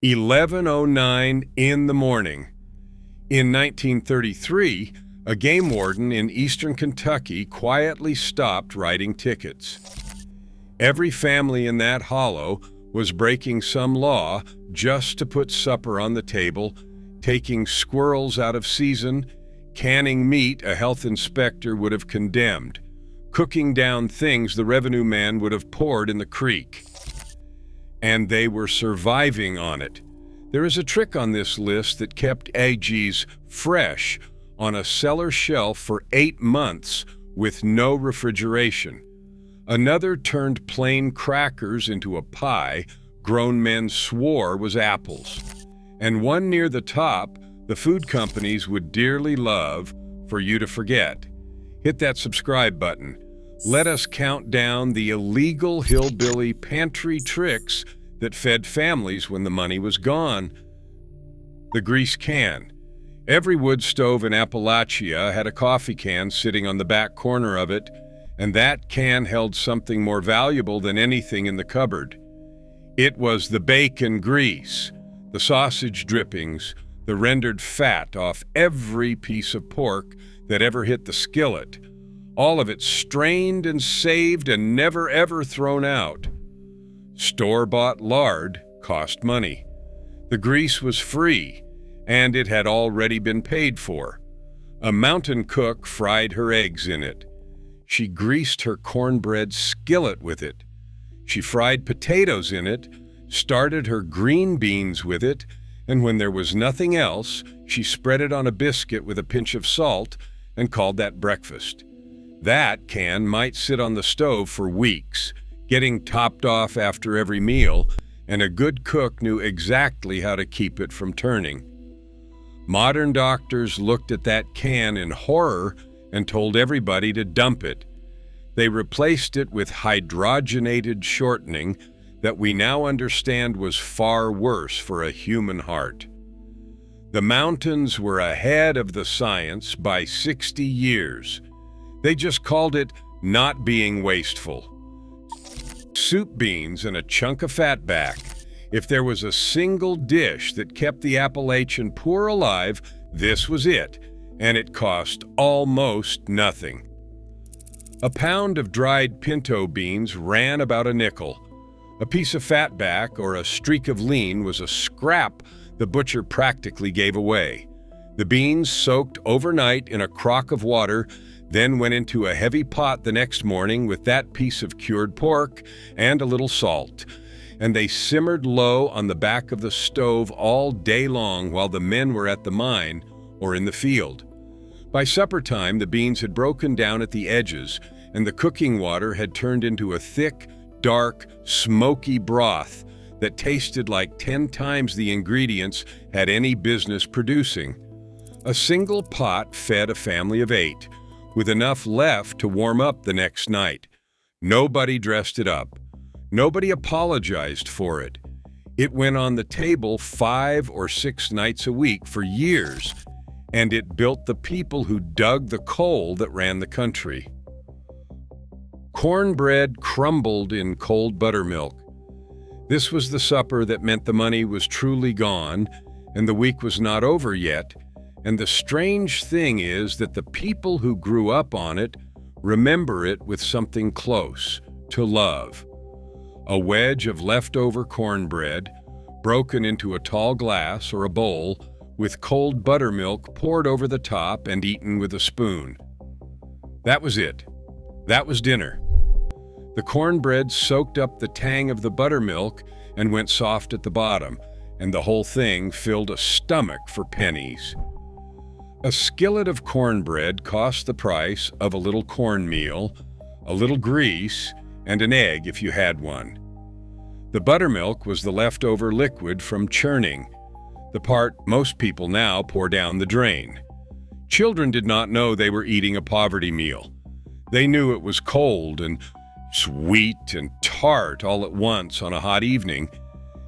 11:09 in the morning. In 1933, a game warden in eastern Kentucky quietly stopped writing tickets. Every family in that hollow was breaking some law just to put supper on the table, taking squirrels out of season, canning meat a health inspector would have condemned, cooking down things the revenue man would have poured in the creek. And they were surviving on it. There is a trick on this list that kept AGs fresh on a cellar shelf for 8 months with no refrigeration. Another turned plain crackers into a pie grown men swore was apples. And one near the top the food companies would dearly love for you to forget. Hit that subscribe button. Let us count down the illegal hillbilly pantry tricks that fed families when the money was gone. The grease can. Every wood stove in Appalachia had a coffee can sitting on the back corner of it, and that can held something more valuable than anything in the cupboard. It was the bacon grease, the sausage drippings, the rendered fat off every piece of pork that ever hit the skillet. All of it strained and saved and never ever thrown out. Store-bought lard cost money. The grease was free, and it had already been paid for. A mountain cook fried her eggs in it. She greased her cornbread skillet with it. She fried potatoes in it, started her green beans with it, and when there was nothing else, she spread it on a biscuit with a pinch of salt and called that breakfast. That can might sit on the stove for weeks, getting topped off after every meal, and a good cook knew exactly how to keep it from turning. Modern doctors looked at that can in horror and told everybody to dump it. They replaced it with hydrogenated shortening that we now understand was far worse for a human heart. The mountains were ahead of the science by 60 years. They just called it not being wasteful. Soup beans and a chunk of fatback. If there was a single dish that kept the Appalachian poor alive, this was it, and it cost almost nothing. A pound of dried pinto beans ran about a nickel. A piece of fatback or a streak of lean was a scrap the butcher practically gave away. The beans soaked overnight in a crock of water, then went into a heavy pot the next morning with that piece of cured pork and a little salt, and they simmered low on the back of the stove all day long while the men were at the mine or in the field. By supper time, the beans had broken down at the edges, and the cooking water had turned into a thick, dark, smoky broth that tasted like 10 times the ingredients had any business producing. A single pot fed a family of 8, with enough left to warm up the next night. Nobody dressed it up. Nobody apologized for it. It went on the table 5 or 6 nights a week for years, and it built the people who dug the coal that ran the country. Cornbread crumbled in cold buttermilk. This was the supper that meant the money was truly gone, and the week was not over yet. And the strange thing is that the people who grew up on it remember it with something close to love. A wedge of leftover cornbread, broken into a tall glass or a bowl, with cold buttermilk poured over the top and eaten with a spoon. That was it. That was dinner. The cornbread soaked up the tang of the buttermilk and went soft at the bottom, and the whole thing filled a stomach for pennies. A skillet of cornbread cost the price of a little cornmeal, a little grease, and an egg if you had one. The buttermilk was the leftover liquid from churning, the part most people now pour down the drain. Children did not know they were eating a poverty meal. They knew it was cold and sweet and tart all at once on a hot evening,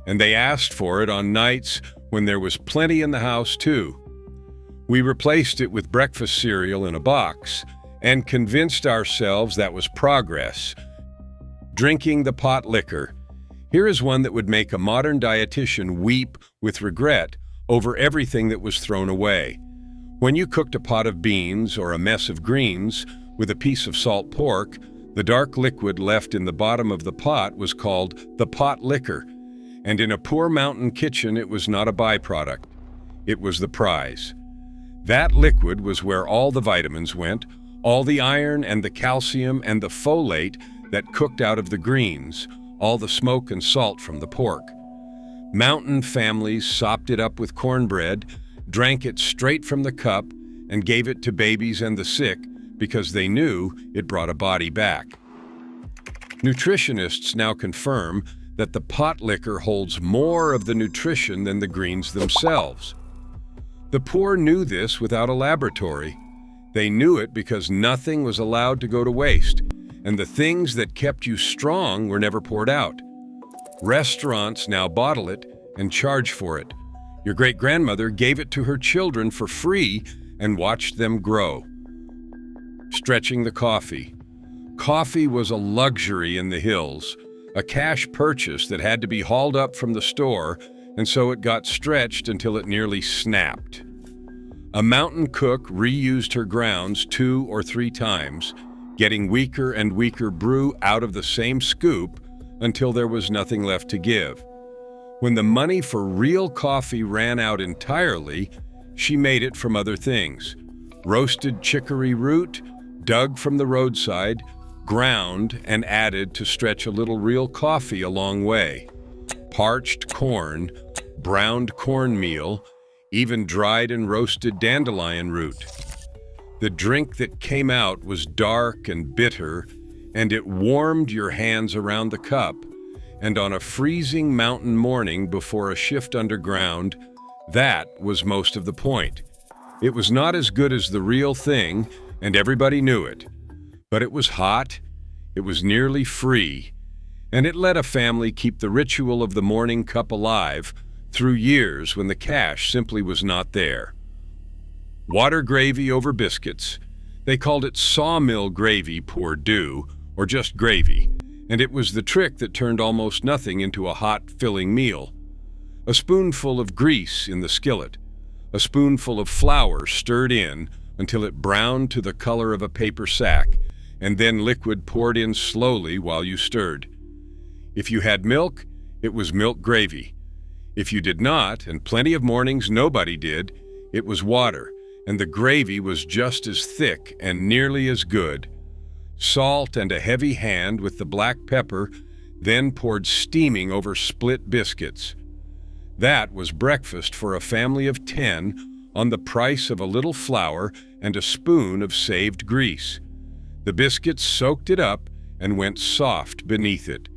and they asked for it on nights when there was plenty in the house too. We replaced it with breakfast cereal in a box and convinced ourselves that was progress. Drinking the pot liquor. Here is one that would make a modern dietitian weep with regret over everything that was thrown away. When you cooked a pot of beans or a mess of greens with a piece of salt pork, the dark liquid left in the bottom of the pot was called the pot liquor, and in a poor mountain kitchen it was not a byproduct. It was the prize. That liquid was where all the vitamins went, all the iron and the calcium and the folate that cooked out of the greens, all the smoke and salt from the pork. Mountain families sopped it up with cornbread, drank it straight from the cup, and gave it to babies and the sick because they knew it brought a body back. Nutritionists now confirm that the pot liquor holds more of the nutrition than the greens themselves. The poor knew this without a laboratory. They knew it because nothing was allowed to go to waste, and the things that kept you strong were never poured out. Restaurants now bottle it and charge for it. Your great-grandmother gave it to her children for free and watched them grow. Stretching the coffee. Coffee was a luxury in the hills, a cash purchase that had to be hauled up from the store, and so it got stretched until it nearly snapped. A mountain cook reused her grounds 2 or 3 times, getting weaker and weaker brew out of the same scoop until there was nothing left to give. When the money for real coffee ran out entirely, she made it from other things. Roasted chicory root, dug from the roadside, ground and added to stretch a little real coffee a long way. Parched corn, browned cornmeal, even dried and roasted dandelion root. The drink that came out was dark and bitter, and it warmed your hands around the cup. And on a freezing mountain morning before a shift underground, that was most of the point. It was not as good as the real thing, and everybody knew it. But it was hot, it was nearly free, and it let a family keep the ritual of the morning cup alive through years when the cash simply was not there. Water gravy over biscuits. They called it sawmill gravy, pour Dieu, or just gravy, and it was the trick that turned almost nothing into a hot, filling meal. A spoonful of grease in the skillet, a spoonful of flour stirred in until it browned to the color of a paper sack, and then liquid poured in slowly while you stirred. If you had milk, it was milk gravy. If you did not, and plenty of mornings nobody did, it was water, and the gravy was just as thick and nearly as good. Salt and a heavy hand with the black pepper, then poured steaming over split biscuits. That was breakfast for a family of 10 on the price of a little flour and a spoon of saved grease. The biscuits soaked it up and went soft beneath it.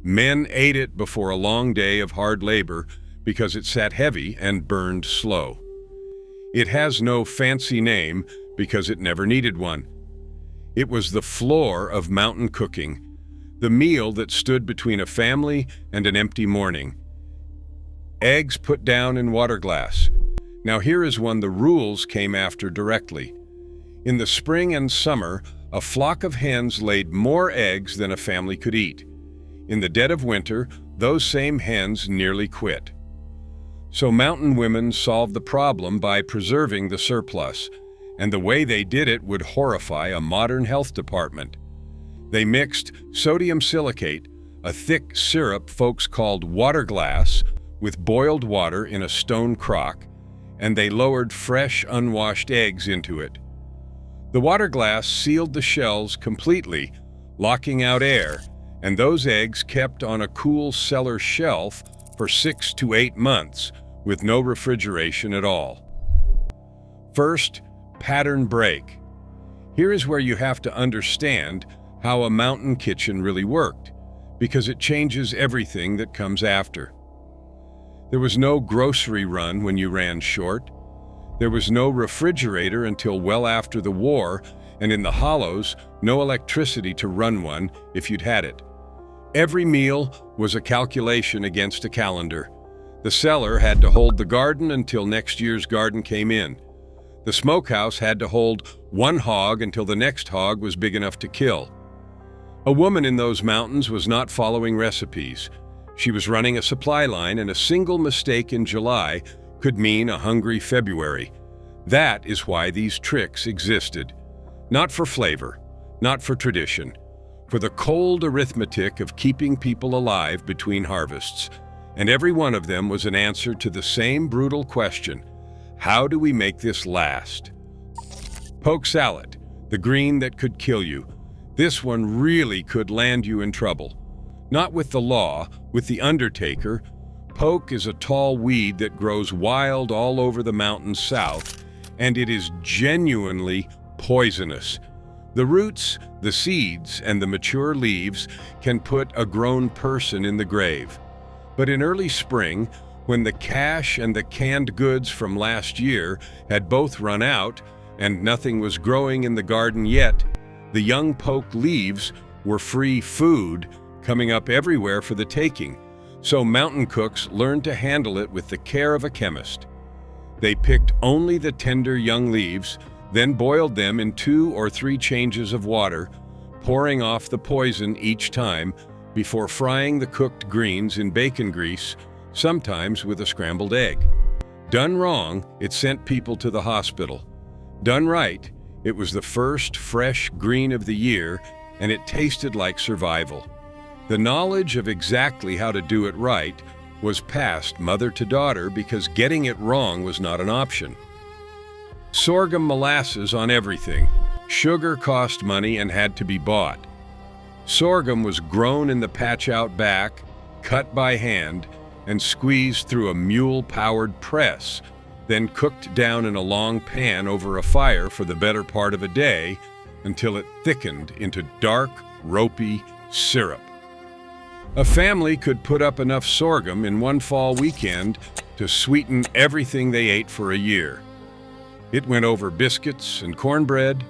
Men ate it before a long day of hard labor because it sat heavy and burned slow. It has no fancy name because it never needed one. It was the floor of mountain cooking, the meal that stood between a family and an empty morning. Eggs put down in water glass. Now here is one the rules came after directly. In the spring and summer, a flock of hens laid more eggs than a family could eat. In the dead of winter, those same hens nearly quit. So mountain women solved the problem by preserving the surplus, and the way they did it would horrify a modern health department. They mixed sodium silicate, a thick syrup folks called water glass, with boiled water in a stone crock, and they lowered fresh, unwashed eggs into it. The water glass sealed the shells completely, locking out air, and those eggs kept on a cool cellar shelf for 6 to 8 months, with no refrigeration at all. First, pattern break. Here is where you have to understand how a mountain kitchen really worked, because it changes everything that comes after. There was no grocery run when you ran short. There was no refrigerator until well after the war, and in the hollows, no electricity to run one if you'd had it. Every meal was a calculation against a calendar. The cellar had to hold the garden until next year's garden came in. The smokehouse had to hold one hog until the next hog was big enough to kill. A woman in those mountains was not following recipes. She was running a supply line, and a single mistake in July could mean a hungry February. That is why these tricks existed. Not for flavor, not for tradition, for the cold arithmetic of keeping people alive between harvests. And every one of them was an answer to the same brutal question: how do we make this last? Poke salad, the green that could kill you. This one really could land you in trouble. Not with the law, with the undertaker. Poke is a tall weed that grows wild all over the mountains south, and it is genuinely poisonous. The roots, the seeds, and the mature leaves can put a grown person in the grave. But in early spring, when the cash and the canned goods from last year had both run out and nothing was growing in the garden yet, the young poke leaves were free food coming up everywhere for the taking. So mountain cooks learned to handle it with the care of a chemist. They picked only the tender young leaves, then boiled them in 2 or 3 changes of water, pouring off the poison each time before frying the cooked greens in bacon grease, sometimes with a scrambled egg. Done wrong, it sent people to the hospital. Done right, it was the first fresh green of the year, and it tasted like survival. The knowledge of exactly how to do it right was passed mother to daughter because getting it wrong was not an option. Sorghum molasses on everything. Sugar cost money and had to be bought. Sorghum was grown in the patch out back, cut by hand, and squeezed through a mule-powered press, then cooked down in a long pan over a fire for the better part of a day until it thickened into dark, ropey syrup. A family could put up enough sorghum in one fall weekend to sweeten everything they ate for a year. It went over biscuits and cornbread.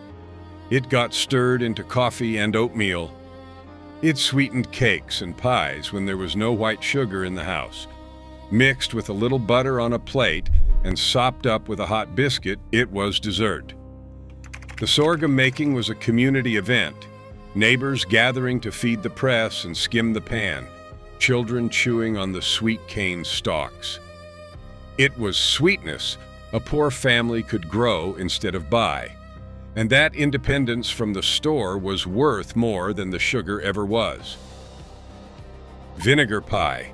It got stirred into coffee and oatmeal. It sweetened cakes and pies when there was no white sugar in the house. Mixed with a little butter on a plate and sopped up with a hot biscuit, it was dessert. The sorghum making was a community event. Neighbors gathering to feed the press and skim the pan. Children chewing on the sweet cane stalks. It was sweetness a poor family could grow instead of buy. And that independence from the store was worth more than the sugar ever was. Vinegar pie,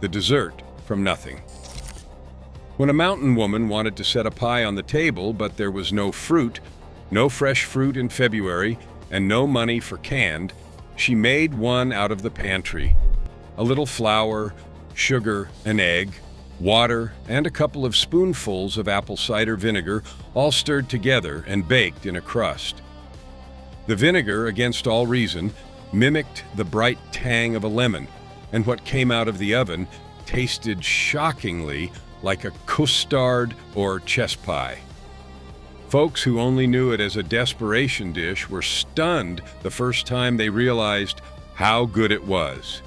the dessert from nothing. When a mountain woman wanted to set a pie on the table, but there was no fruit, no fresh fruit in February, and no money for canned, she made one out of the pantry. A little flour, sugar, an egg, water, and a couple of spoonfuls of apple cider vinegar, all stirred together and baked in a crust. The vinegar, against all reason, mimicked the bright tang of a lemon, and what came out of the oven tasted shockingly like a custard or chess pie. Folks who only knew it as a desperation dish were stunned the first time they realized how good it was.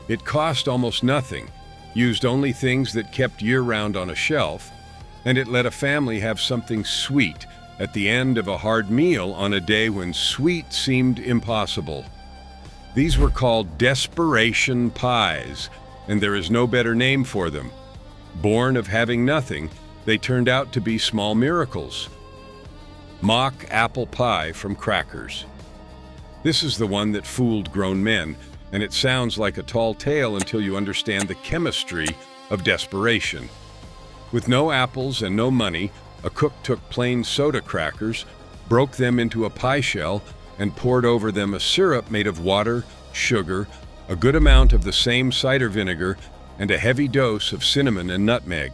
It cost almost nothing, used only things that kept year-round on a shelf, and it let a family have something sweet at the end of a hard meal on a day when sweet seemed impossible. These were called Desperation pies, and there is no better name for them. Born of having nothing, they turned out to be small miracles. Mock apple pie from Crackers. This is the one that fooled grown men, and it sounds like a tall tale until you understand the chemistry of desperation. With no apples and no money, a cook took plain soda crackers, broke them into a pie shell, and poured over them a syrup made of water, sugar, a good amount of the same cider vinegar, and a heavy dose of cinnamon and nutmeg.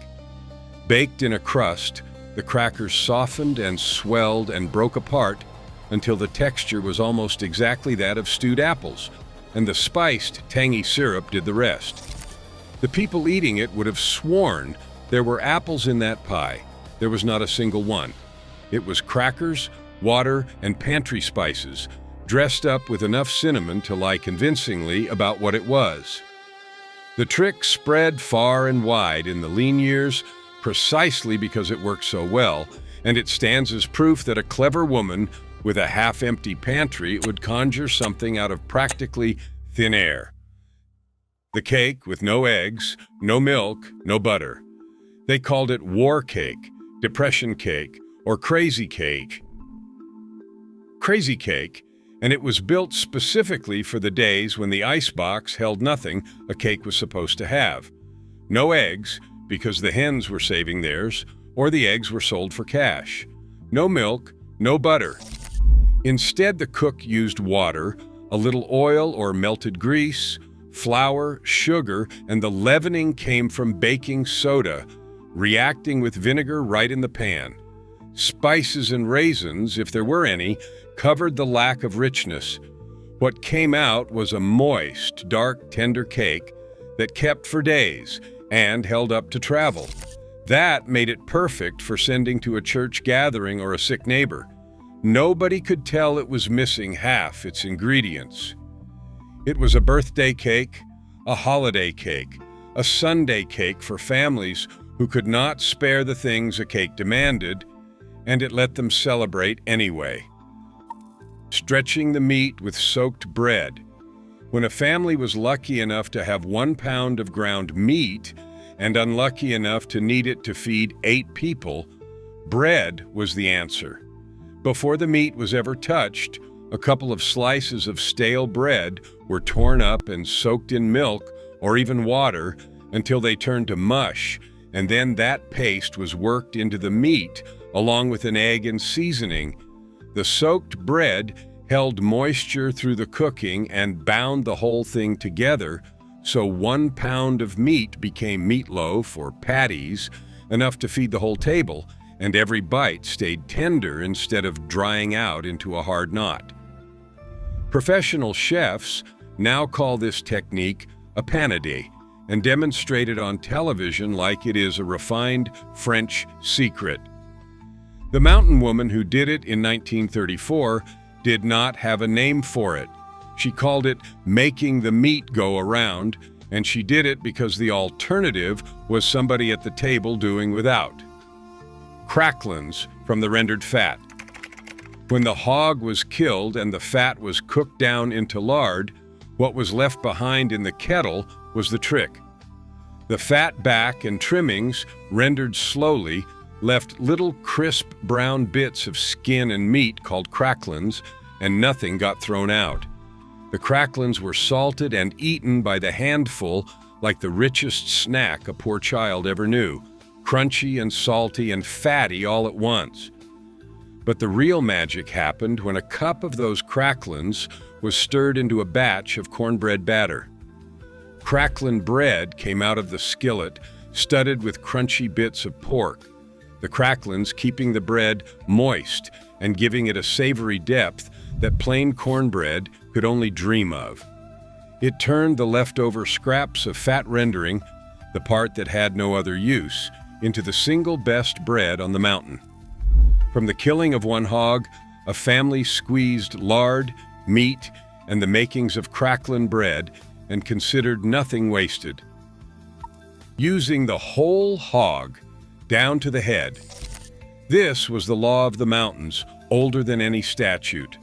Baked in a crust, the crackers softened and swelled and broke apart until the texture was almost exactly that of stewed apples, and the spiced, tangy syrup did the rest. The people eating it would have sworn there were apples in that pie. There was not a single one. It was crackers, water, and pantry spices, dressed up with enough cinnamon to lie convincingly about what it was. The trick spread far and wide in the lean years precisely because it worked so well, and it stands as proof that a clever woman with a half-empty pantry would conjure something out of practically thin air. The cake with no eggs, no milk, no butter. They called it war cake, depression cake, or crazy cake. Crazy cake, and it was built specifically for the days when the icebox held nothing a cake was supposed to have. No eggs, because the hens were saving theirs, or the eggs were sold for cash. No milk, no butter. Instead, the cook used water, a little oil or melted grease, flour, sugar, and the leavening came from baking soda, reacting with vinegar right in the pan. Spices and raisins, if there were any, covered the lack of richness. What came out was a moist, dark, tender cake that kept for days and held up to travel. That made it perfect for sending to a church gathering or a sick neighbor. Nobody could tell it was missing half its ingredients. It was a birthday cake, a holiday cake, a Sunday cake for families who could not spare the things a cake demanded, and it let them celebrate anyway. Stretching the meat with soaked bread. When a family was lucky enough to have 1 pound of ground meat and unlucky enough to need it to feed 8 people, bread was the answer. Before the meat was ever touched, a couple of slices of stale bread were torn up and soaked in milk or even water until they turned to mush, and then that paste was worked into the meat along with an egg and seasoning. The soaked bread held moisture through the cooking and bound the whole thing together, so 1 pound of meat became meatloaf or patties, enough to feed the whole table, and every bite stayed tender instead of drying out into a hard knot. Professional chefs now call this technique a panade and demonstrate it on television like it is a refined French secret. The mountain woman who did it in 1934 did not have a name for it. She called it making the meat go around, and she did it because the alternative was somebody at the table doing without. Cracklins from the rendered fat. When the hog was killed and the fat was cooked down into lard, what was left behind in the kettle was the trick. The fat back and trimmings, rendered slowly, left little crisp brown bits of skin and meat called cracklins, and nothing got thrown out. The cracklins were salted and eaten by the handful like the richest snack a poor child ever knew, crunchy and salty and fatty all at once. But the real magic happened when a cup of those cracklins was stirred into a batch of cornbread batter. Cracklin bread came out of the skillet, studded with crunchy bits of pork, the cracklins keeping the bread moist and giving it a savory depth that plain cornbread could only dream of. It turned the leftover scraps of fat rendering, the part that had no other use, into the single best bread on the mountain. From the killing of one hog, a family squeezed lard, meat, and the makings of cracklin bread and considered nothing wasted. Using the whole hog, down to the head. This was the law of the mountains, older than any statute.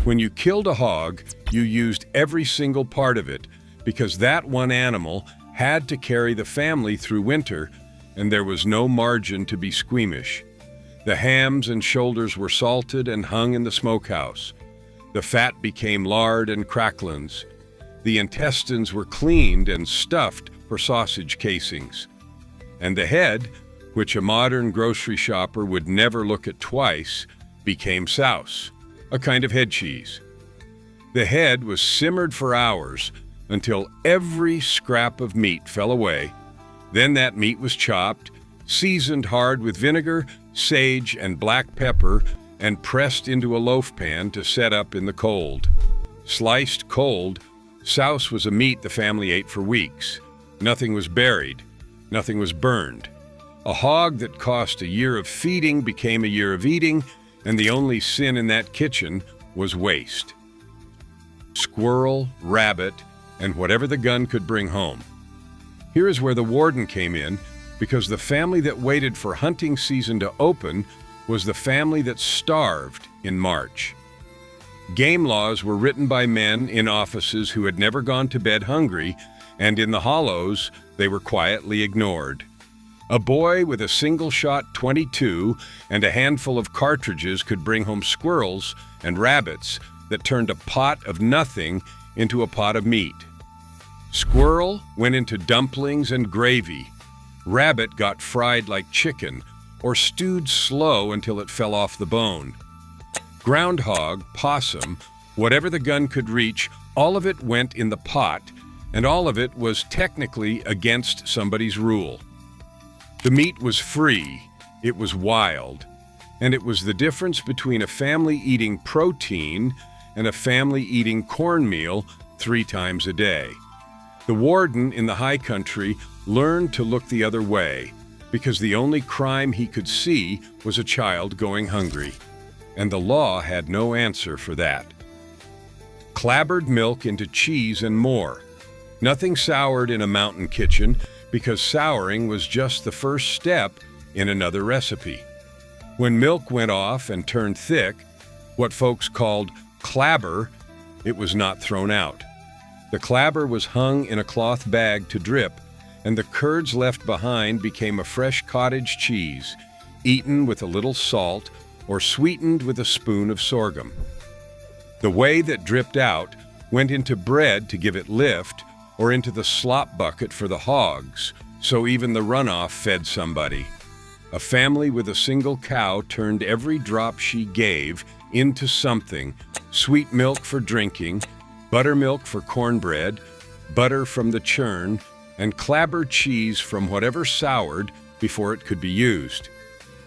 When you killed a hog, you used every single part of it, because that one animal had to carry the family through winter, and there was no margin to be squeamish. The hams and shoulders were salted and hung in the smokehouse. The fat became lard and cracklins. The intestines were cleaned and stuffed for sausage casings. And the head, which a modern grocery shopper would never look at twice, became souse, a kind of head cheese. The head was simmered for hours until every scrap of meat fell away. Then that meat was chopped, seasoned hard with vinegar, sage, and black pepper, and pressed into a loaf pan to set up in the cold. Sliced cold, souse was a meat the family ate for weeks. Nothing was buried. Nothing was burned. A hog that cost a year of feeding became a year of eating, and the only sin in that kitchen was waste. Squirrel, rabbit, and whatever the gun could bring home. Here is where the warden came in, because the family that waited for hunting season to open was the family that starved in March. Game laws were written by men in offices who had never gone to bed hungry, and in the hollows, they were quietly ignored. A boy with a single-shot .22 and a handful of cartridges could bring home squirrels and rabbits that turned a pot of nothing into a pot of meat. Squirrel went into dumplings and gravy. Rabbit got fried like chicken or stewed slow until it fell off the bone. Groundhog, possum, whatever the gun could reach, all of it went in the pot, and all of it was technically against somebody's rule. The meat was free, it was wild, and it was the difference between a family eating protein and a family eating cornmeal 3 times a day. The warden in the high country learned to look the other way because the only crime he could see was a child going hungry, and the law had no answer for that. Clabbered milk into cheese and more. Nothing soured in a mountain kitchen because souring was just the first step in another recipe. When milk went off and turned thick, what folks called clabber, it was not thrown out. The clabber was hung in a cloth bag to drip, and the curds left behind became a fresh cottage cheese, eaten with a little salt or sweetened with a spoon of sorghum. The whey that dripped out went into bread to give it lift or into the slop bucket for the hogs, so even the runoff fed somebody. A family with a single cow turned every drop she gave into something: sweet milk for drinking, buttermilk for cornbread, butter from the churn, and clabber cheese from whatever soured before it could be used.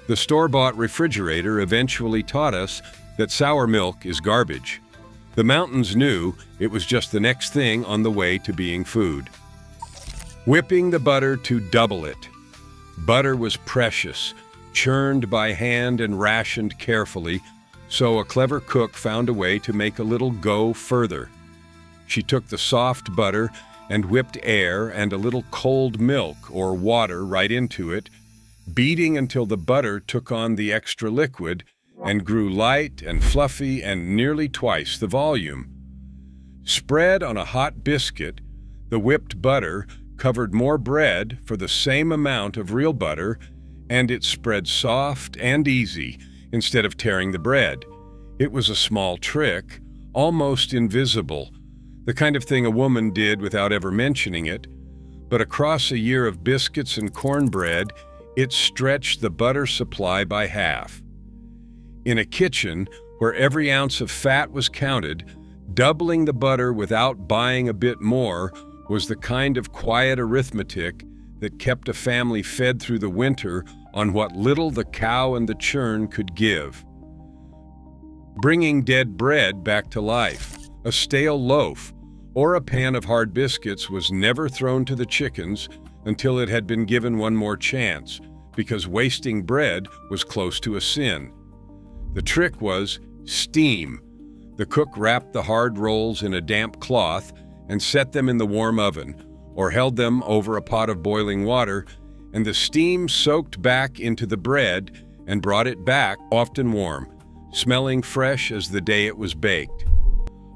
The store-bought refrigerator eventually taught us that sour milk is garbage. The mountains knew it was just the next thing on the way to being food. Whipping the butter to double it. Butter was precious, churned by hand and rationed carefully, so a clever cook found a way to make a little go further. She took the soft butter and whipped air and a little cold milk or water right into it, beating until the butter took on the extra liquid and grew light and fluffy and nearly twice the volume. Spread on a hot biscuit, the whipped butter covered more bread for the same amount of real butter, and it spread soft and easy instead of tearing the bread. It was a small trick, almost invisible, the kind of thing a woman did without ever mentioning it, but across a year of biscuits and cornbread, it stretched the butter supply by half. In a kitchen where every ounce of fat was counted, doubling the butter without buying a bit more was the kind of quiet arithmetic that kept a family fed through the winter on what little the cow and the churn could give. Bringing dead bread back to life, a stale loaf, or a pan of hard biscuits was never thrown to the chickens until it had been given one more chance, because wasting bread was close to a sin. The trick was steam. The cook wrapped the hard rolls in a damp cloth and set them in the warm oven, or held them over a pot of boiling water, and the steam soaked back into the bread and brought it back, often warm, smelling fresh as the day it was baked.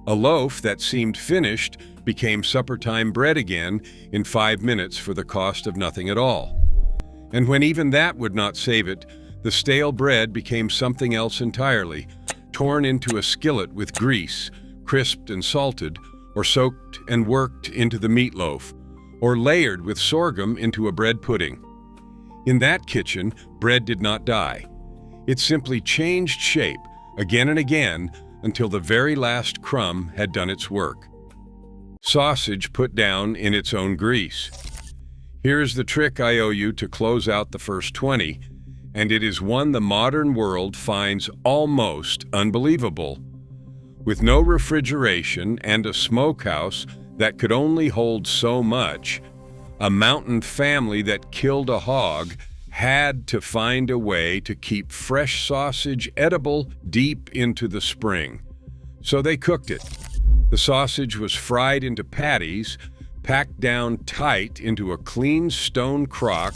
A loaf that seemed finished became supper-time bread again in 5 minutes for the cost of nothing at all. And when even that would not save it, the stale bread became something else entirely, torn into a skillet with grease, crisped and salted, or soaked and worked into the meatloaf, or layered with sorghum into a bread pudding. In that kitchen, bread did not die. It simply changed shape again and again until the very last crumb had done its work. Sausage put down in its own grease. Here's the trick I owe you to close out the first 20, and it is one the modern world finds almost unbelievable. With no refrigeration and a smokehouse that could only hold so much, a mountain family that killed a hog had to find a way to keep fresh sausage edible deep into the spring. So they cooked it. The sausage was fried into patties, packed down tight into a clean stone crock,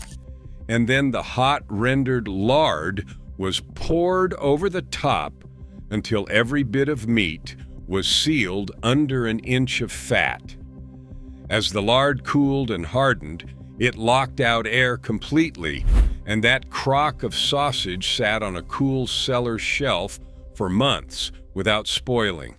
and then the hot rendered lard was poured over the top until every bit of meat was sealed under an inch of fat. As the lard cooled and hardened, it locked out air completely, and that crock of sausage sat on a cool cellar shelf for months without spoiling.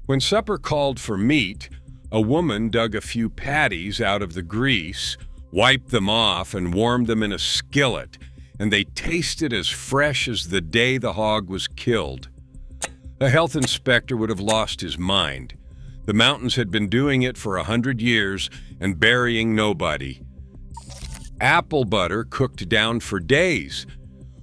When supper called for meat, a woman dug a few patties out of the grease, wiped them off, and warmed them in a skillet, and they tasted as fresh as the day the hog was killed. A health inspector would have lost his mind. The mountains had been doing it for 100 years and burying nobody. Apple butter cooked down for days.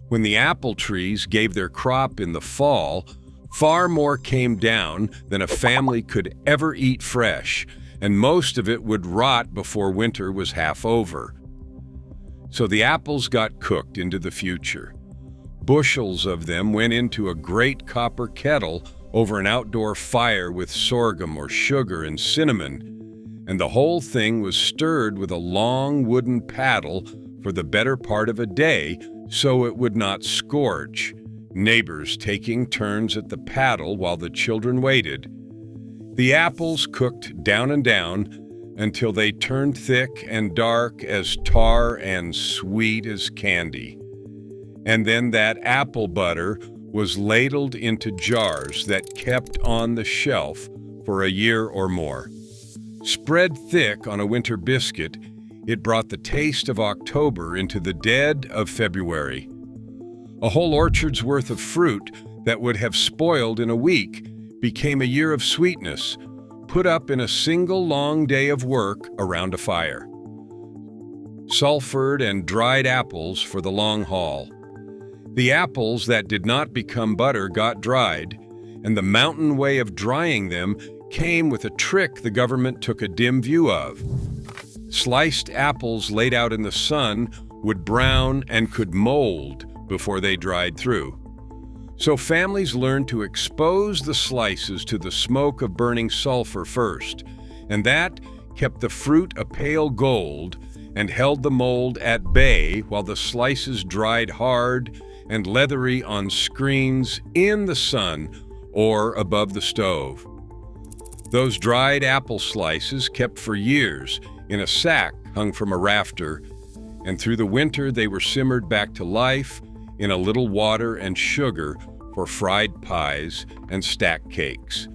When the apple trees gave their crop in the fall, far more came down than a family could ever eat fresh, and most of it would rot before winter was half over. So the apples got cooked into the future. Bushels of them went into a great copper kettle over an outdoor fire with sorghum or sugar and cinnamon, and the whole thing was stirred with a long wooden paddle for the better part of a day so it would not scorch, neighbors taking turns at the paddle while the children waited. The apples cooked down and down until they turned thick and dark as tar and sweet as candy. And then that apple butter was ladled into jars that kept on the shelf for a year or more. Spread thick on a winter biscuit, it brought the taste of October into the dead of February. A whole orchard's worth of fruit that would have spoiled in a week became a year of sweetness, put up in a single long day of work around a fire. Sulfured and dried apples for the long haul. The apples that did not become butter got dried, and the mountain way of drying them came with a trick the government took a dim view of. Sliced apples laid out in the sun would brown and could mold before they dried through. So families learned to expose the slices to the smoke of burning sulfur first, and that kept the fruit a pale gold and held the mold at bay while the slices dried hard and leathery on screens in the sun or above the stove. Those dried apple slices kept for years in a sack hung from a rafter, and through the winter they were simmered back to life in a little water and sugar for fried pies and stack cakes.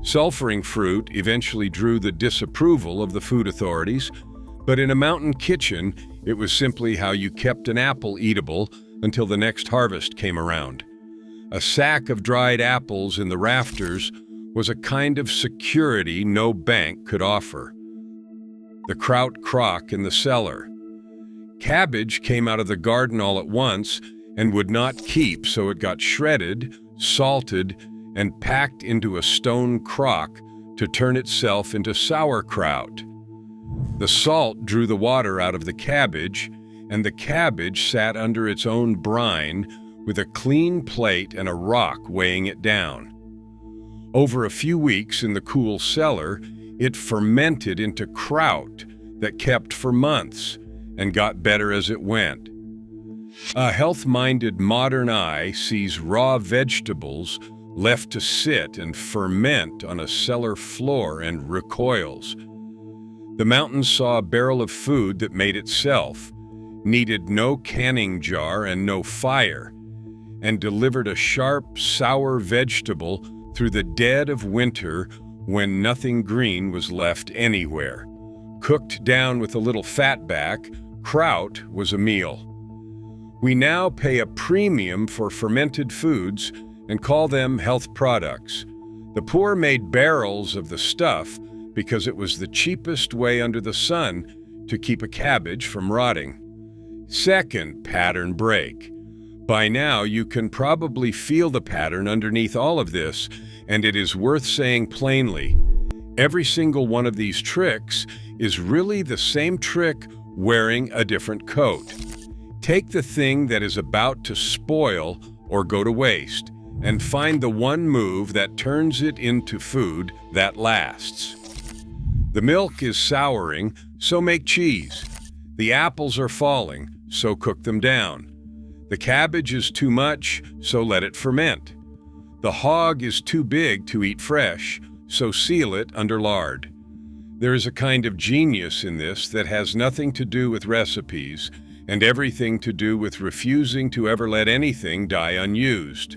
Sulfuring fruit eventually drew the disapproval of the food authorities, but in a mountain kitchen, it was simply how you kept an apple eatable until the next harvest came around. A sack of dried apples in the rafters was a kind of security no bank could offer. The kraut crock in the cellar. Cabbage came out of the garden all at once and would not keep, so it got shredded, salted, and packed into a stone crock to turn itself into sauerkraut. The salt drew the water out of the cabbage, and the cabbage sat under its own brine with a clean plate and a rock weighing it down. Over a few weeks in the cool cellar, it fermented into kraut that kept for months and got better as it went. A health-minded modern eye sees raw vegetables left to sit and ferment on a cellar floor and recoils. The mountains saw a barrel of food that made itself, needed no canning jar and no fire, and delivered a sharp, sour vegetable through the dead of winter when nothing green was left anywhere. Cooked down with a little fatback, kraut was a meal. We now pay a premium for fermented foods and call them health products. The poor made barrels of the stuff because it was the cheapest way under the sun to keep a cabbage from rotting. Second pattern break. By now, you can probably feel the pattern underneath all of this, and it is worth saying plainly, every single one of these tricks is really the same trick wearing a different coat. Take the thing that is about to spoil or go to waste, and find the one move that turns it into food that lasts. The milk is souring, so make cheese. The apples are falling, so cook them down. The cabbage is too much, so let it ferment. The hog is too big to eat fresh, so seal it under lard. There is a kind of genius in this that has nothing to do with recipes and everything to do with refusing to ever let anything die unused.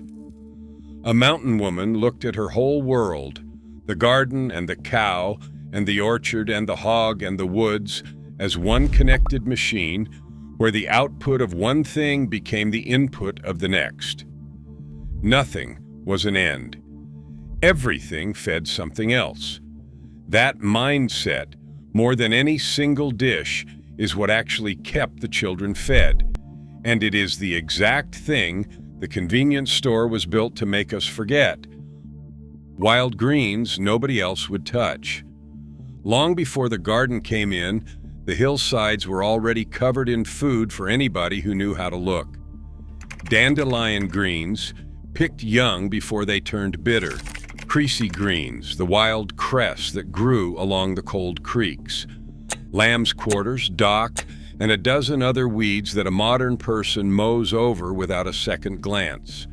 A mountain woman looked at her whole world, the garden and the cow and the orchard and the hog and the woods, as one connected machine where the output of one thing became the input of the next. Nothing was an end. Everything fed something else. That mindset, more than any single dish, is what actually kept the children fed. And it is the exact thing the convenience store was built to make us forget. Wild greens nobody else would touch. Long before the garden came in, the hillsides were already covered in food for anybody who knew how to look. Dandelion greens, picked young before they turned bitter. Creasy greens, the wild cress that grew along the cold creeks. Lamb's quarters, dock, and a dozen other weeds that a modern person mows over without a second glance.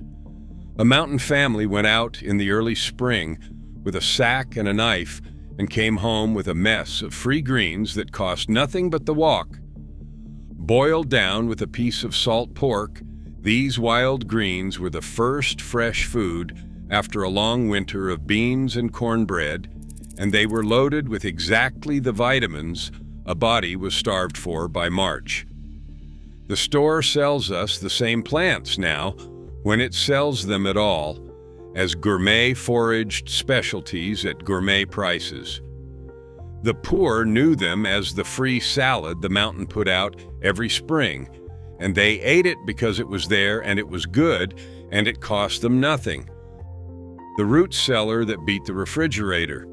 A mountain family went out in the early spring with a sack and a knife and came home with a mess of free greens that cost nothing but the walk. Boiled down with a piece of salt pork, these wild greens were the first fresh food after a long winter of beans and cornbread, and they were loaded with exactly the vitamins a body was starved for by March. The store sells us the same plants now, when it sells them at all, as gourmet foraged specialties at gourmet prices. The poor knew them as the free salad the mountain put out every spring, and they ate it because it was there and it was good and it cost them nothing. The root cellar that beat the refrigerator.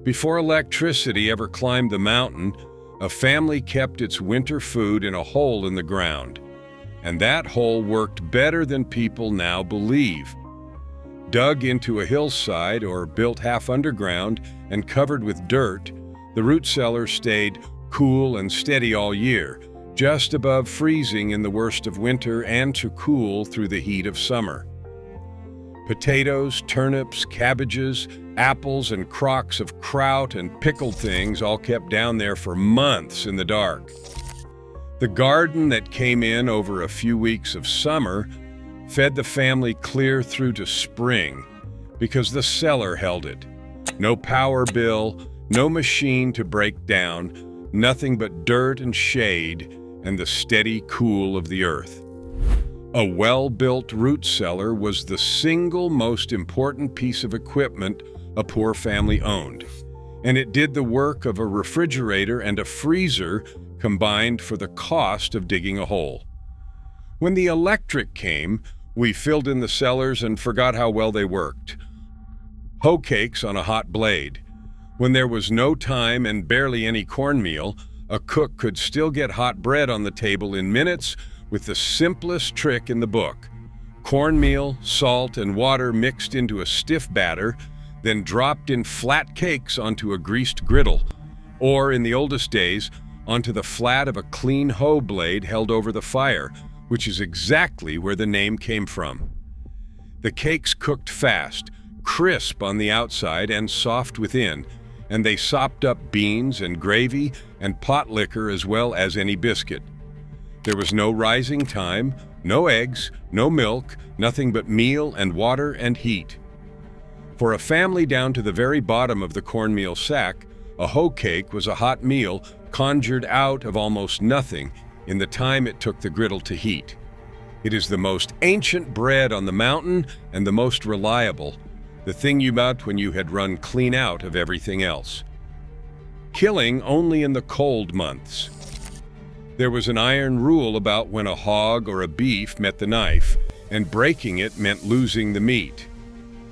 Before electricity ever climbed the mountain, a family kept its winter food in a hole in the ground, and that hole worked better than people now believe. Dug into a hillside or built half underground and covered with dirt, the root cellar stayed cool and steady all year, just above freezing in the worst of winter and to cool through the heat of summer. Potatoes, turnips, cabbages, apples, and crocks of kraut and pickled things all kept down there for months in the dark. The garden that came in over a few weeks of summer fed the family clear through to spring because the cellar held it. No power bill, no machine to break down, nothing but dirt and shade and the steady cool of the earth. A well-built root cellar was the single most important piece of equipment a poor family owned, and it did the work of a refrigerator and a freezer combined for the cost of digging a hole. When the electric came, we filled in the cellars and forgot how well they worked. Hoe cakes on a hot blade. When there was no time and barely any cornmeal, a cook could still get hot bread on the table in minutes with the simplest trick in the book. Cornmeal, salt, and water mixed into a stiff batter, then dropped in flat cakes onto a greased griddle, or in the oldest days, onto the flat of a clean hoe blade held over the fire, which is exactly where the name came from. The cakes cooked fast, crisp on the outside and soft within, and they sopped up beans and gravy and pot liquor as well as any biscuit. There was no rising time, no eggs, no milk, nothing but meal and water and heat. For a family down to the very bottom of the cornmeal sack, a hoe cake was a hot meal conjured out of almost nothing in the time it took the griddle to heat. It is the most ancient bread on the mountain and the most reliable, the thing you got when you had run clean out of everything else. Killing only in the cold months. There was an iron rule about when a hog or a beef met the knife, and breaking it meant losing the meat.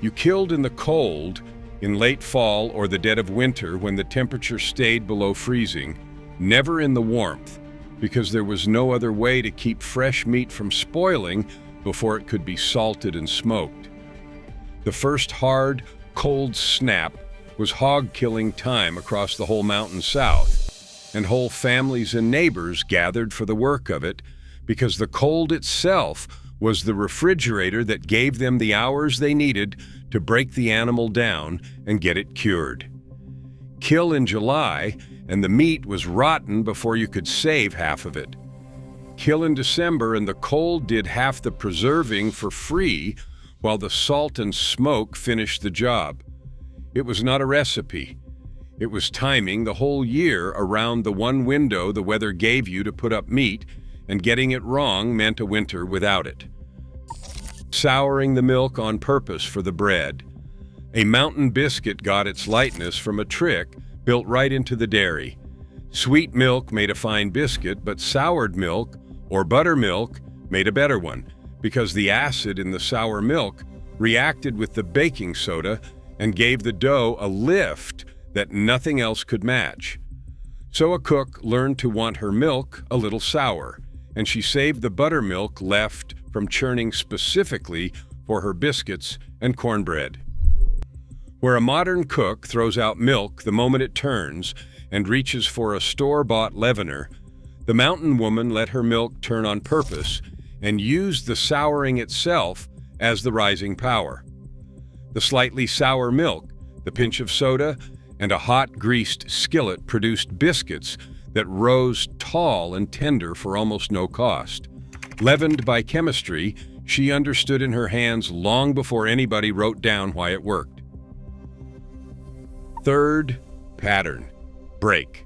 You killed in the cold, in late fall or the dead of winter when the temperature stayed below freezing, never in the warmth, because there was no other way to keep fresh meat from spoiling before it could be salted and smoked. The first hard, cold snap was hog killing time across the whole mountain south, and whole families and neighbors gathered for the work of it because the cold itself was the refrigerator that gave them the hours they needed to break the animal down and get it cured. Kill in July, and the meat was rotten before you could save half of it. Kill in December, and the cold did half the preserving for free, while the salt and smoke finished the job. It was not a recipe. It was timing the whole year around the one window the weather gave you to put up meat, and getting it wrong meant a winter without it. Souring the milk on purpose for the bread. A mountain biscuit got its lightness from a trick built right into the dairy. Sweet milk made a fine biscuit, but soured milk, or buttermilk, made a better one, because the acid in the sour milk reacted with the baking soda and gave the dough a lift that nothing else could match. So a cook learned to want her milk a little sour, and she saved the buttermilk left from churning specifically for her biscuits and cornbread. Where a modern cook throws out milk the moment it turns and reaches for a store-bought leavener, the mountain woman let her milk turn on purpose and used the souring itself as the rising power. The slightly sour milk, the pinch of soda, and a hot greased skillet produced biscuits that rose tall and tender for almost no cost. Leavened by chemistry, she understood in her hands long before anybody wrote down why it worked. Third pattern, break.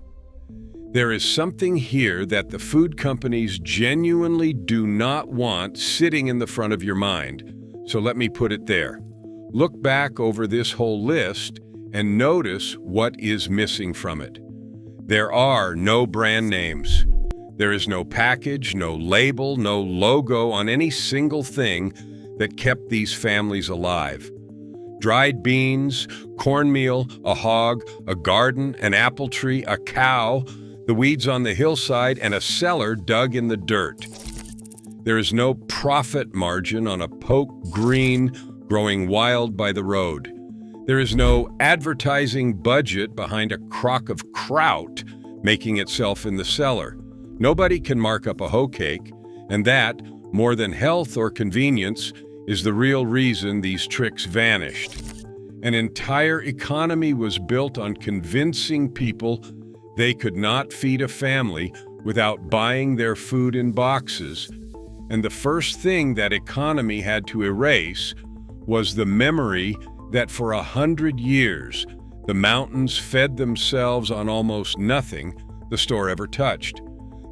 There is something here that the food companies genuinely do not want sitting in the front of your mind, so let me put it there. Look back over this whole list and notice what is missing from it. There are no brand names. There is no package, no label, no logo on any single thing that kept these families alive. Dried beans, cornmeal, a hog, a garden, an apple tree, a cow, the weeds on the hillside, and a cellar dug in the dirt. There is no profit margin on a poke green growing wild by the road. There is no advertising budget behind a crock of kraut making itself in the cellar. Nobody can mark up a hoe cake, and that, more than health or convenience, is the real reason these tricks vanished. An entire economy was built on convincing people they could not feed a family without buying their food in boxes, and the first thing that economy had to erase was the memory that for 100 years the mountains fed themselves on almost nothing the store ever touched.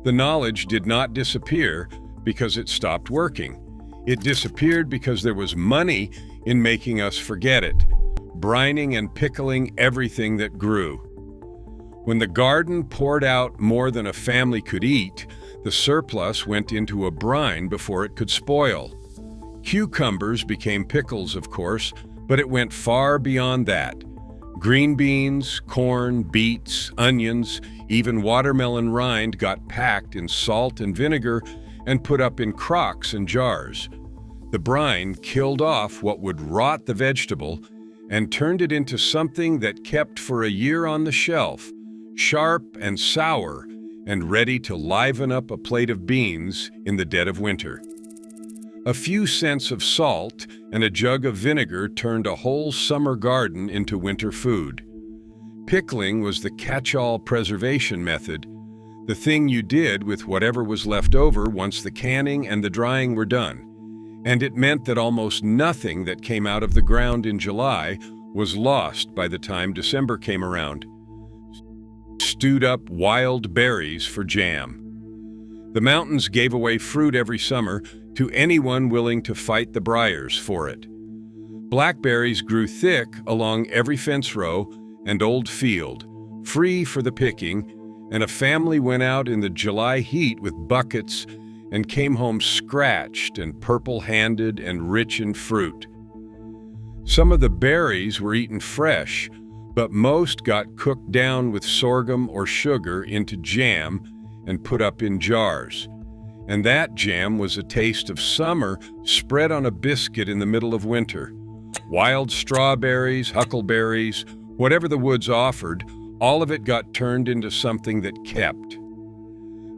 The knowledge did not disappear because it stopped working. It disappeared because there was money in making us forget it, brining and pickling everything that grew. When the garden poured out more than a family could eat, the surplus went into a brine before it could spoil. Cucumbers became pickles, of course, but it went far beyond that. Green beans, corn, beets, onions, even watermelon rind got packed in salt and vinegar and put up in crocs and jars. The brine killed off what would rot the vegetable and turned it into something that kept for a year on the shelf, sharp and sour and ready to liven up a plate of beans in the dead of winter. A few cents of salt and a jug of vinegar turned a whole summer garden into winter food. Pickling was the catch-all preservation method, the thing you did with whatever was left over once the canning and the drying were done. And it meant that almost nothing that came out of the ground in July was lost by the time December came around. Stewed up wild berries for jam. The mountains gave away fruit every summer to anyone willing to fight the briars for it. Blackberries grew thick along every fence row and old field, free for the picking, and a family went out in the July heat with buckets and came home scratched and purple-handed and rich in fruit. Some of the berries were eaten fresh, but most got cooked down with sorghum or sugar into jam and put up in jars. And that jam was a taste of summer spread on a biscuit in the middle of winter. Wild strawberries, huckleberries, whatever the woods offered, all of it got turned into something that kept.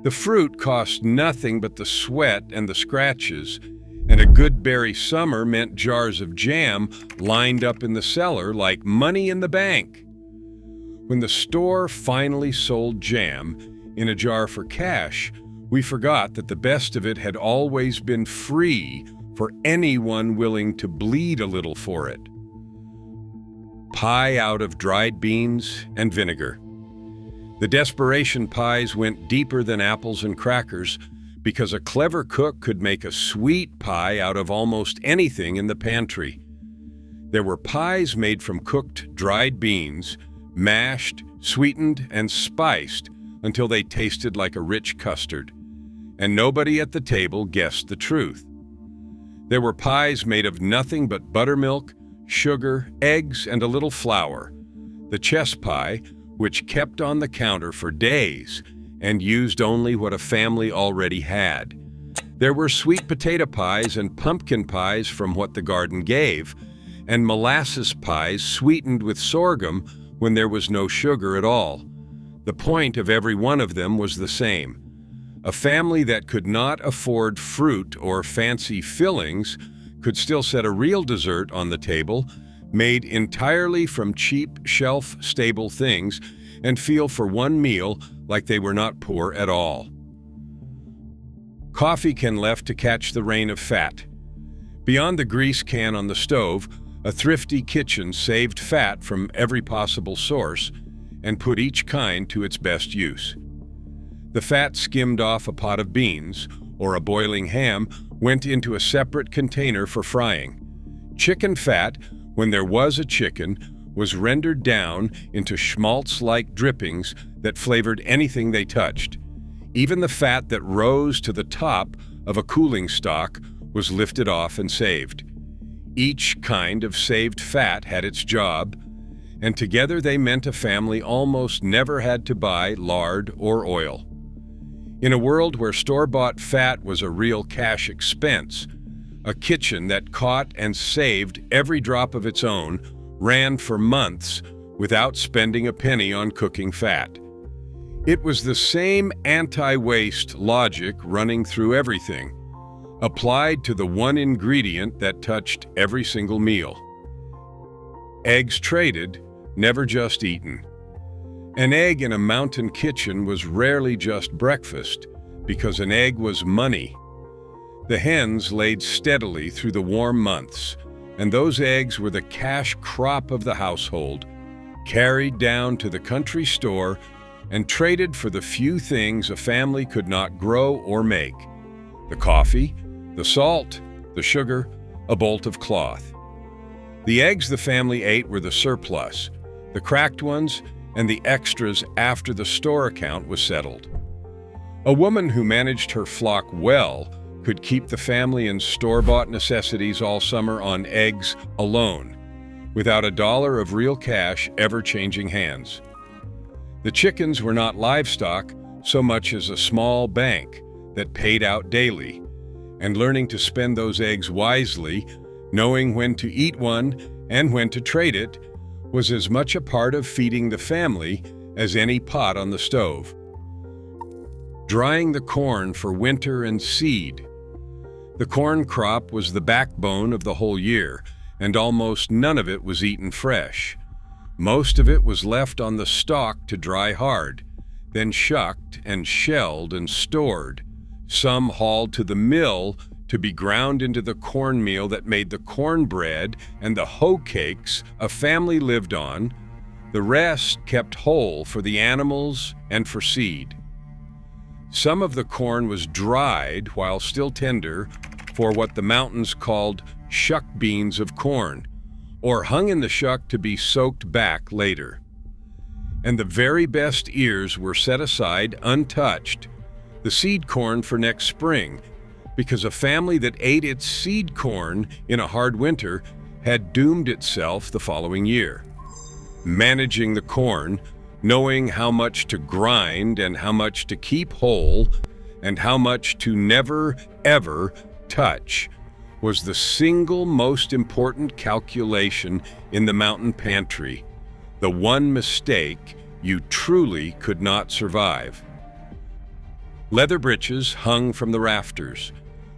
The fruit cost nothing but the sweat and the scratches, and a good berry summer meant jars of jam lined up in the cellar like money in the bank. When the store finally sold jam in a jar for cash, we forgot that the best of it had always been free for anyone willing to bleed a little for it. Pie out of dried beans and vinegar. The Desperation pies went deeper than apples and crackers because a clever cook could make a sweet pie out of almost anything in the pantry. There were pies made from cooked dried beans, mashed, sweetened, and spiced until they tasted like a rich custard, and nobody at the table guessed the truth. There were pies made of nothing but buttermilk, sugar, eggs, and a little flour. The chess pie, which kept on the counter for days and used only what a family already had. There were sweet potato pies and pumpkin pies from what the garden gave, and molasses pies sweetened with sorghum when there was no sugar at all. The point of every one of them was the same. A family that could not afford fruit or fancy fillings could still set a real dessert on the table, made entirely from cheap, shelf-stable things, and feel for one meal like they were not poor at all. Coffee can left to catch the rain of fat. Beyond the grease can on the stove, a thrifty kitchen saved fat from every possible source and put each kind to its best use. The fat skimmed off a pot of beans or a boiling ham went into a separate container for frying. Chicken fat, when there was a chicken, was rendered down into schmaltz-like drippings that flavored anything they touched. Even the fat that rose to the top of a cooling stock was lifted off and saved. Each kind of saved fat had its job, and together they meant a family almost never had to buy lard or oil. In a world where store-bought fat was a real cash expense, a kitchen that caught and saved every drop of its own ran for months without spending a penny on cooking fat. It was the same anti-waste logic running through everything, applied to the one ingredient that touched every single meal. Eggs traded, never just eaten. An egg in a mountain kitchen was rarely just breakfast, because an egg was money. The hens laid steadily through the warm months, and those eggs were the cash crop of the household, carried down to the country store and traded for the few things a family could not grow or make: the coffee, the salt, the sugar, a bolt of cloth. The eggs the family ate were the surplus, the cracked ones, and the extras after the store account was settled. A woman who managed her flock well could keep the family in store-bought necessities all summer on eggs alone, without a dollar of real cash ever changing hands. The chickens were not livestock so much as a small bank that paid out daily, and learning to spend those eggs wisely, knowing when to eat one and when to trade it, was as much a part of feeding the family as any pot on the stove. Drying the corn for winter and seed. The corn crop was the backbone of the whole year, and almost none of it was eaten fresh. Most of it was left on the stalk to dry hard, then shucked and shelled and stored, some hauled to the mill to be ground into the cornmeal that made the cornbread and the hoe cakes a family lived on, the rest kept whole for the animals and for seed. Some of the corn was dried while still tender for what the mountains called shuck beans of corn, or hung in the shuck to be soaked back later. And the very best ears were set aside untouched, the seed corn for next spring, because a family that ate its seed corn in a hard winter had doomed itself the following year. Managing the corn, knowing how much to grind and how much to keep whole and how much to never, ever touch, was the single most important calculation in the mountain pantry, the one mistake you truly could not survive. Leather britches hung from the rafters.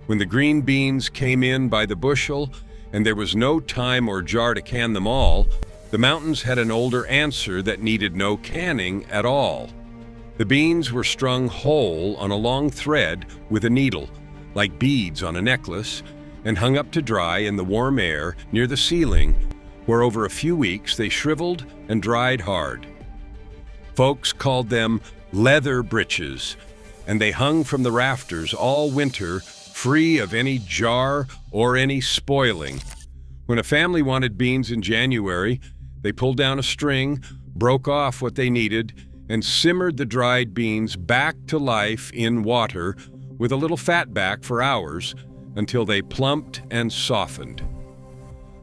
When the green beans came in by the bushel and there was no time or jar to can them all, The mountains had an older answer that needed no canning at all. The beans were strung whole on a long thread with a needle, like beads on a necklace, and hung up to dry in the warm air near the ceiling, where over a few weeks they shriveled and dried hard. Folks called them leather britches, and they hung from the rafters all winter, free of any jar or any spoiling. When a family wanted beans in January, they pulled down a string, broke off what they needed, and simmered the dried beans back to life in water with a little fatback for hours until they plumped and softened.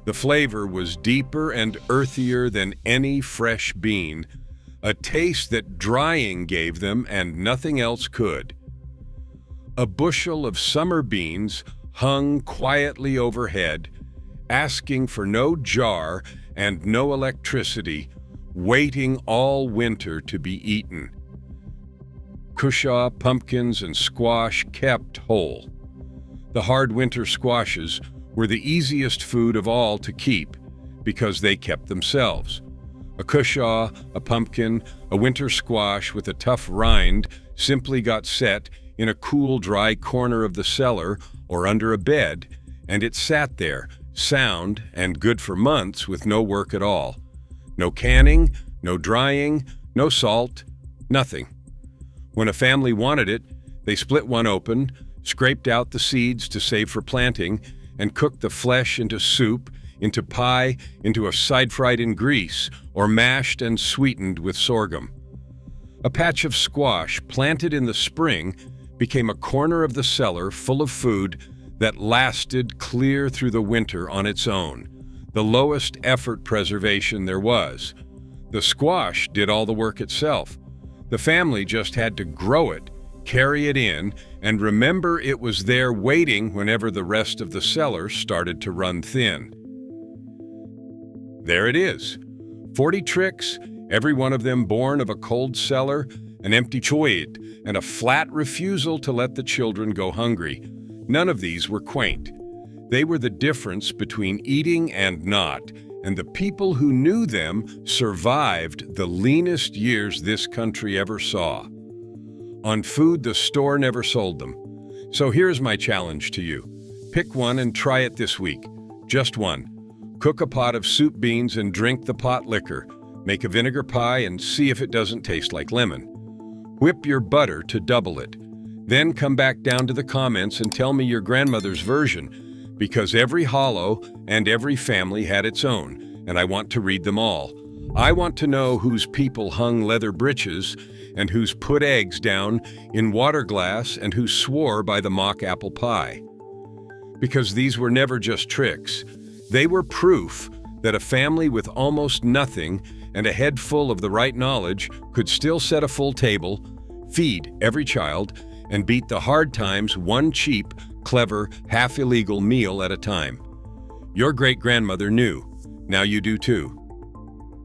The flavor was deeper and earthier than any fresh bean, a taste that drying gave them and nothing else could. A bushel of summer beans hung quietly overhead, asking for no jar and no electricity, waiting all winter to be eaten. Cushaw, pumpkins, and squash kept whole. The hard winter squashes were the easiest food of all to keep because they kept themselves. A cushaw, a pumpkin, a winter squash with a tough rind simply got set in a cool, dry corner of the cellar or under a bed, and it sat there, sound and good for months with no work at all. No canning, no drying, no salt, nothing. When a family wanted it, they split one open, scraped out the seeds to save for planting, and cooked the flesh into soup, into pie, into a side fried in grease, or mashed and sweetened with sorghum. A patch of squash planted in the spring became a corner of the cellar full of food that lasted clear through the winter on its own, the lowest effort preservation there was. The squash did all the work itself. The family just had to grow it, carry it in, and remember it was there waiting whenever the rest of the cellar started to run thin. There it is. 40 tricks, every one of them born of a cold cellar, an empty choid, and a flat refusal to let the children go hungry. None of these were quaint. They were the difference between eating and not, and the people who knew them survived the leanest years this country ever saw. On food, the store never sold them. So here's my challenge to you. Pick one and try it this week. Just one. Cook a pot of soup beans and drink the pot liquor. Make a vinegar pie and see if it doesn't taste like lemon. Whip your butter to double it. Then come back down to the comments and tell me your grandmother's version, because every hollow and every family had its own, and I want to read them all. I want to know whose people hung leather britches and whose put eggs down in water glass and who swore by the mock apple pie. Because these were never just tricks. They were proof that a family with almost nothing and a head full of the right knowledge could still set a full table, feed every child, and beat the hard times one cheap, clever, half-illegal meal at a time. Your great-grandmother knew. Now you do too.